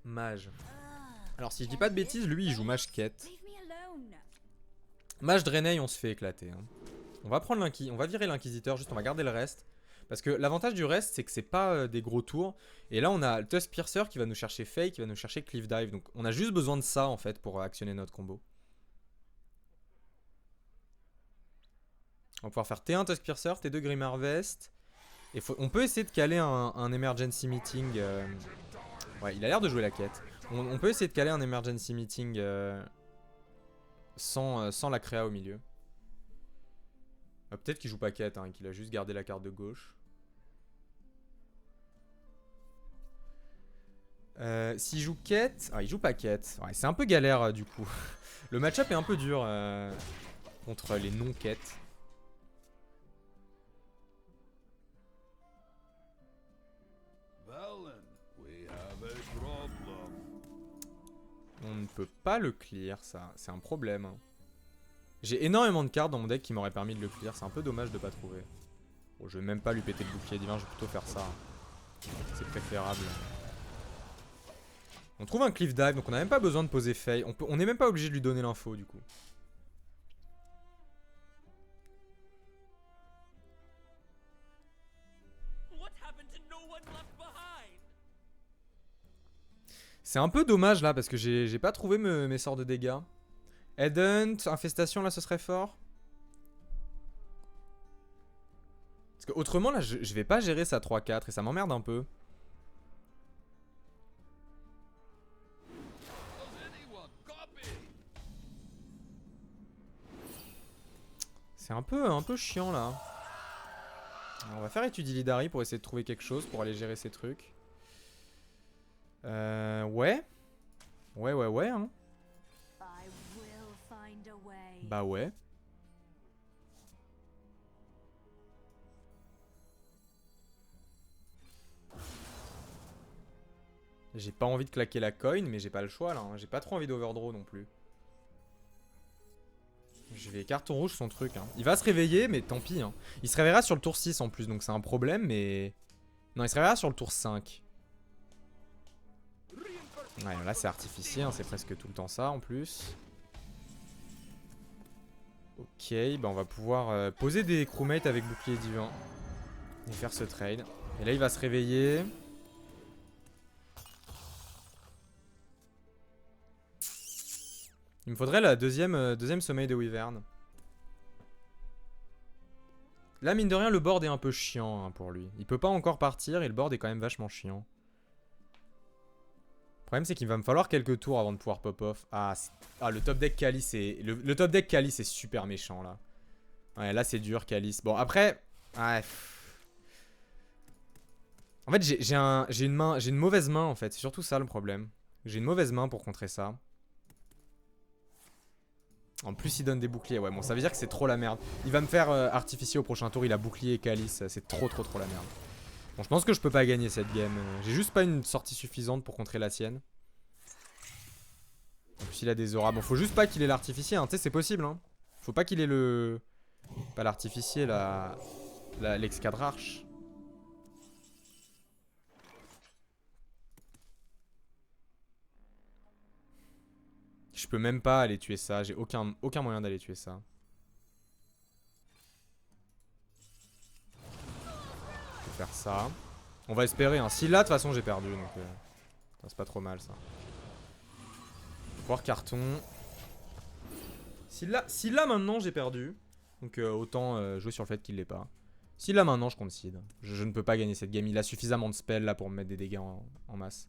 Mage. Alors si je dis pas de bêtises, lui il joue mage quête. Mage Draenei, on se fait éclater. Hein. On va prendre on va virer l'inquisiteur, juste on va garder le reste. Parce que l'avantage du reste, c'est que c'est pas des gros tours. Et là on a le Tusk Piercer qui va nous chercher Fake, qui va nous chercher Cliff Dive. Donc on a juste besoin de ça en fait pour actionner notre combo. On va pouvoir faire T1 Tusk Piercer, T2 Grim Harvest. Et on peut essayer de caler un emergency meeting. Ouais, il a l'air de jouer la quête. On peut essayer de caler un emergency meeting sans la créa au milieu. Peut-être qu'il joue pas quête, hein, qu'il a juste gardé la carte de gauche. S'il joue quête... Ah, il joue pas quête. Ouais, c'est un peu galère du coup. Le match-up est un peu dur contre les non-quêtes. On ne peut pas le clear, ça. C'est un problème. Hein. J'ai énormément de cartes dans mon deck qui m'auraient permis de le clear. C'est un peu dommage de pas trouver. Bon, je vais même pas lui péter le bouclier divin, je vais plutôt faire ça. C'est préférable. On trouve un cliff dive, donc on n'a même pas besoin de poser Faye. On n'est même pas obligé de lui donner l'info du coup. C'est un peu dommage là parce que j'ai pas trouvé mes sorts de dégâts. Headhunt, infestation là ce serait fort. Parce que autrement là je vais pas gérer ça 3-4 et ça m'emmerde un peu. C'est un peu chiant là. Alors, on va faire étude Illidari pour essayer de trouver quelque chose pour aller gérer ces trucs. Ouais. Ouais, hein. Bah ouais. J'ai pas envie de claquer la coin, mais j'ai pas le choix là. Hein. J'ai pas trop envie d'overdraw non plus. Je vais carton rouge son truc. Hein. Il va se réveiller, mais tant pis. Hein. Il se réveillera sur le tour 6 en plus, donc c'est un problème, mais... Non, il se réveillera sur le tour 5. Ouais, là c'est artificiel, hein, c'est presque tout le temps ça en plus. Ok, bah on va pouvoir poser des crewmates avec bouclier divin. Et faire ce trade. Et là il va se réveiller. Il me faudrait la deuxième sommeil de Wyvern. Là mine de rien le board est un peu chiant hein, pour lui. Il peut pas encore partir et le board est quand même vachement chiant. Le problème c'est qu'il va me falloir quelques tours avant de pouvoir pop off. Ah, le top deck Calice est... Le top deck Calice est super méchant là. Ouais là c'est dur Calice. Bon après... Ouais. En fait j'ai une mauvaise main en fait. C'est surtout ça le problème. J'ai une mauvaise main pour contrer ça. En plus il donne des boucliers. Ouais bon ça veut dire que c'est trop la merde. Il va me faire artificier au prochain tour. Il a bouclier et Calice. C'est trop la merde. Bon je pense que je peux pas gagner cette game. J'ai juste pas une sortie suffisante pour contrer la sienne. En plus il a des auras. Bon faut juste pas qu'il ait l'artificier hein. Tu sais c'est possible hein. Faut pas qu'il ait le... Pas l'artificier l'excadrarche. Je peux même pas aller tuer ça. J'ai aucun moyen d'aller tuer ça. Je peux faire ça. On va espérer. Hein. Si là, de toute façon, j'ai perdu. Donc, c'est pas trop mal ça. Pouvoir carton. Si là maintenant, j'ai perdu. Donc, autant jouer sur le fait qu'il l'ait pas. Si là maintenant, je concede. Je ne peux pas gagner cette game. Il a suffisamment de spells là pour me mettre des dégâts en masse.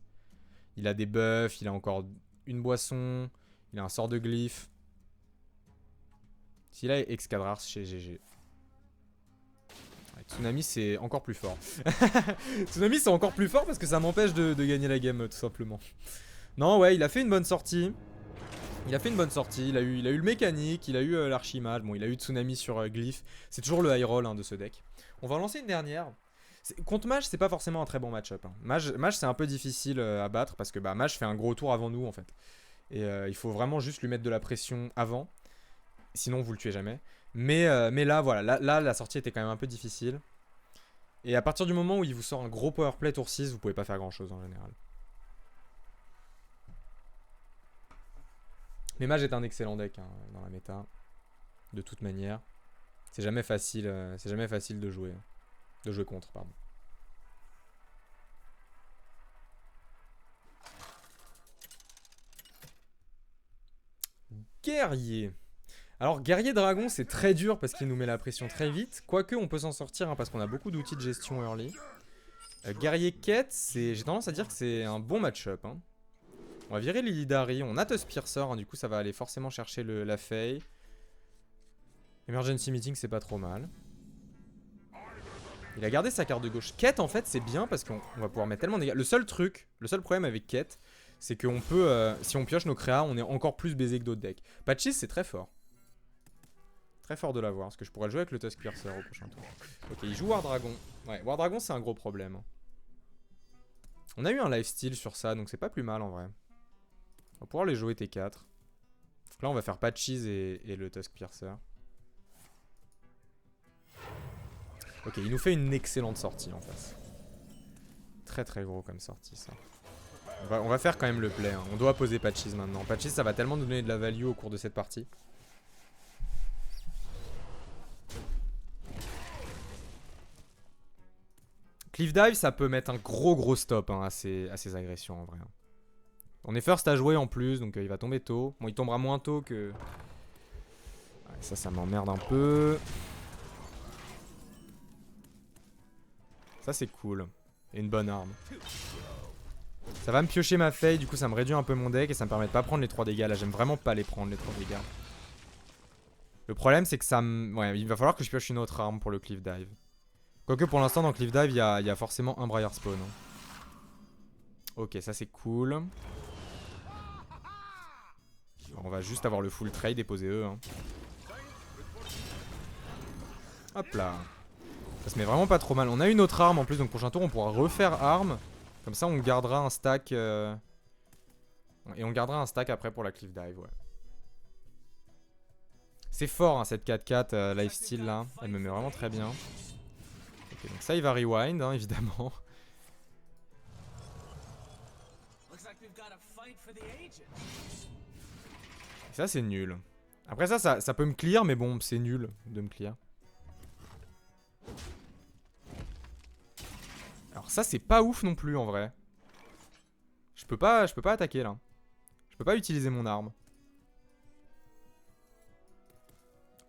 Il a des buffs. Il a encore une boisson. Il a un sort de glyphe. S'il a Excadrar chez GG. Ouais, Tsunami c'est encore plus fort. Tsunami c'est encore plus fort parce que ça m'empêche de gagner la game tout simplement. Non ouais il a fait une bonne sortie. Il a eu le mécanique, il a eu l'archimage, bon il a eu Tsunami sur glyphe. C'est toujours le high roll hein, de ce deck. On va en lancer une dernière. Contre Mage c'est pas forcément un très bon match-up. Hein. Mage c'est un peu difficile à battre parce que bah, Mage fait un gros tour avant nous en fait. Et il faut vraiment juste lui mettre de la pression avant. Sinon vous le tuez jamais. Mais là voilà, là la sortie était quand même un peu difficile. Et à partir du moment où il vous sort un gros powerplay tour 6, vous pouvez pas faire grand chose en général. Mais Mage est un excellent deck hein, dans la méta. De toute manière. C'est jamais facile de jouer. De jouer contre, pardon. Guerrier. Alors, guerrier dragon, c'est très dur parce qu'il nous met la pression très vite. Quoique, on peut s'en sortir hein, parce qu'on a beaucoup d'outils de gestion early. Guerrier quête, j'ai tendance à dire que c'est un bon match-up. Hein. On va virer Lilidari. On a Tuskpiercer, hein, du coup, ça va aller forcément chercher la Fae. Emergency Meeting, c'est pas trop mal. Il a gardé sa carte de gauche. Quête, en fait, c'est bien parce qu'on va pouvoir mettre tellement de dégâts. Le seul problème avec Quête, c'est qu'on peut, si on pioche nos créas, on est encore plus baisé que d'autres decks. Patchis, c'est très fort. Très fort de l'avoir, parce que je pourrais le jouer avec le Tuskpiercer au prochain tour. Ok, il joue War Dragon. Ouais, War Dragon, c'est un gros problème. On a eu un lifesteal sur ça, donc c'est pas plus mal en vrai. On va pouvoir les jouer T4. Donc là, on va faire Patchis et le Tuskpiercer. Ok, il nous fait une excellente sortie en face. Très très gros comme sortie ça. On va faire quand même le play. Hein. On doit poser Patchis maintenant. Patchis, ça va tellement nous donner de la value au cours de cette partie. Cliff Dive, ça peut mettre un gros stop hein, à ses agressions en vrai. On est first à jouer en plus, donc il va tomber tôt. Bon, il tombera moins tôt que... Ouais, ça m'emmerde un peu. Ça, c'est cool. Et une bonne arme. Ça va me piocher ma Fae, du coup ça me réduit un peu mon deck et ça me permet de pas prendre les 3 dégâts. Là, j'aime vraiment pas les prendre, les 3 dégâts. Le problème, c'est que ça me... Ouais, il va falloir que je pioche une autre arme pour le Cliff Dive. Quoique pour l'instant, dans Cliff Dive, il y a forcément un Briar Spawn. Ok, ça c'est cool. On va juste avoir le full trade et poser eux. Hein. Hop là. Ça se met vraiment pas trop mal. On a une autre arme en plus, donc prochain tour on pourra refaire arme. Comme ça on gardera un stack. Et on gardera un stack après pour la Cliff Dive, ouais. C'est fort hein, cette 4-4 lifesteal là. Elle me met vraiment très bien. Ok, donc ça il va rewind hein, évidemment. Et ça c'est nul. Après ça peut me clear, mais bon c'est nul de me clear. Alors ça c'est pas ouf non plus en vrai. Je peux pas attaquer là. Je peux pas utiliser mon arme.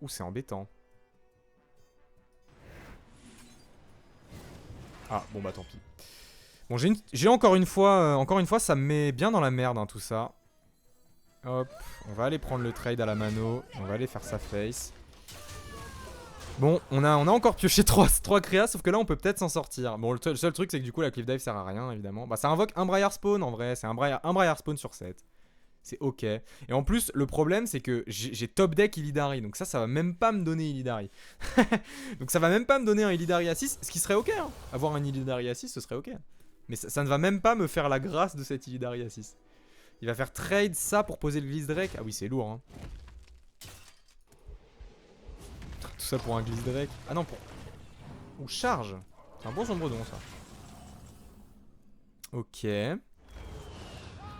Ouh c'est embêtant. Ah bon bah tant pis. Bon j'ai encore une fois ça me met bien dans la merde hein, tout ça. Hop, on va aller prendre le trade à la mano. On va aller faire sa face. Bon, on a encore pioché 3 créas, sauf que là on peut peut-être s'en sortir. Bon, le seul truc c'est que du coup la Cliff Dive sert à rien évidemment. Bah ça invoque un Briar Spawn en vrai, c'est un Briar Spawn sur 7. C'est ok. Et en plus, le problème c'est que j'ai top deck Illidari, donc ça va même pas me donner Illidari. Donc ça va même pas me donner un Illidari à 6, ce qui serait ok. Hein. Avoir un Illidari à 6, ce serait ok. Mais ça ne va même pas me faire la grâce de cet Illidari à 6. Il va faire trade ça pour poser le Glissdrake. Ah oui, c'est lourd. Hein. Tout ça pour un Glissdrake. Ah non, pour... Ou charge. C'est un bon sombredon ça. Ok.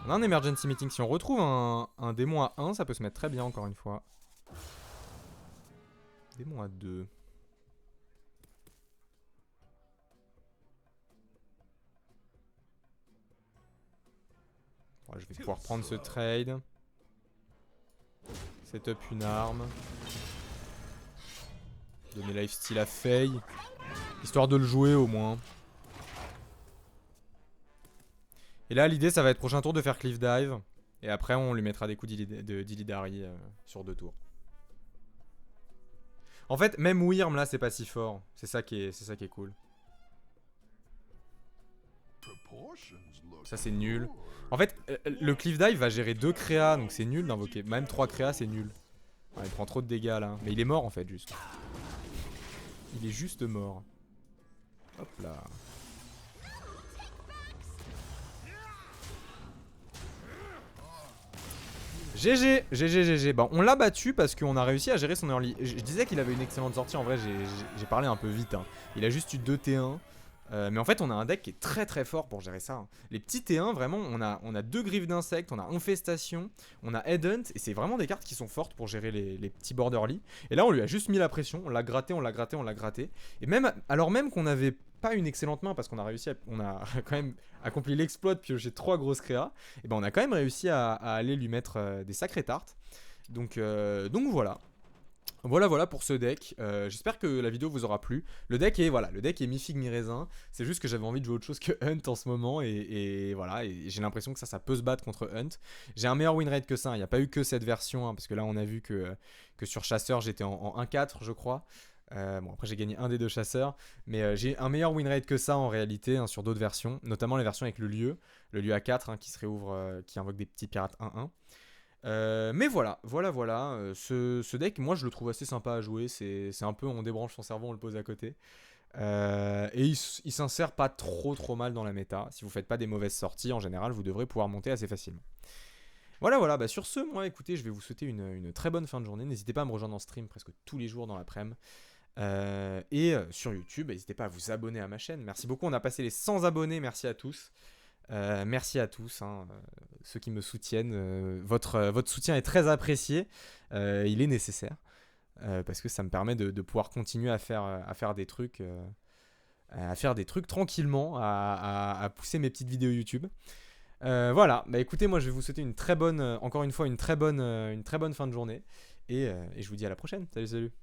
On a un emergency meeting. Si on retrouve un démon à 1, ça peut se mettre très bien encore une fois. Démon à 2. Bon, je vais pouvoir prendre ce trade. Setup une arme. Donner lifesteal à Faye. Histoire de le jouer au moins. Et là l'idée ça va être prochain tour de faire Cliff Dive. Et après on lui mettra des coups d'Illidari sur 2 tours. En fait même Wyrm là c'est pas si fort. C'est ça qui est cool. Ça c'est nul. En fait le Cliff Dive va gérer 2 créas. Donc c'est nul d'invoquer. Même 3 créas c'est nul. Ouais, il prend trop de dégâts là. Mais il est mort en fait juste. Il est juste mort. Hop là. GG, GG. Bon, on l'a battu parce qu'on a réussi à gérer son early. Je disais qu'il avait une excellente sortie. En vrai, j'ai parlé un peu vite. Hein. Il a juste eu 2 T1. Mais en fait, on a un deck qui est très fort pour gérer ça. Hein. Les petits T1, vraiment, on a 2 griffes d'insectes, on a Infestation, on a Headhunt. Et c'est vraiment des cartes qui sont fortes pour gérer les petits borderly. Et là, on lui a juste mis la pression. On l'a gratté. Et même, alors même qu'on n'avait pas une excellente main parce qu'on a réussi on a quand même accompli l'exploit de piocher 3 grosses créas, et ben on a quand même réussi à aller lui mettre des sacrées tartes. Donc voilà. Voilà pour ce deck. J'espère que la vidéo vous aura plu. Le deck est mi-figue mi-raisin. C'est juste que j'avais envie de jouer autre chose que Hunt en ce moment et voilà. Et j'ai l'impression que ça peut se battre contre Hunt. J'ai un meilleur win rate que ça. Il n'y a pas eu que cette version, hein, parce que là on a vu que sur Chasseur j'étais en 1-4 je crois. Bon après j'ai gagné un des deux chasseurs, mais j'ai un meilleur win rate que ça en réalité, hein, sur d'autres versions, notamment les versions avec le lieu A4, hein, qui se réouvre, qui invoque des petits pirates 1-1. Mais voilà. Ce deck, moi je le trouve assez sympa à jouer. C'est un peu, on débranche son cerveau, on le pose à côté. Et il s'insère pas trop mal dans la méta. Si vous faites pas des mauvaises sorties, en général, vous devrez pouvoir monter assez facilement. Voilà. Bah, sur ce, moi, écoutez, je vais vous souhaiter une très bonne fin de journée. N'hésitez pas à me rejoindre en stream presque tous les jours dans l'après-midi. Sur YouTube, n'hésitez pas à vous abonner à ma chaîne. Merci beaucoup, on a passé les 100 abonnés. Merci à tous. Merci à tous, hein, ceux qui me soutiennent. Votre soutien est très apprécié. Il est nécessaire. Parce que ça me permet de pouvoir continuer à faire des trucs. À faire des trucs tranquillement. À pousser mes petites vidéos YouTube. Voilà. Bah écoutez, moi je vais vous souhaiter encore une fois une très bonne fin de journée. Et je vous dis à la prochaine. Salut.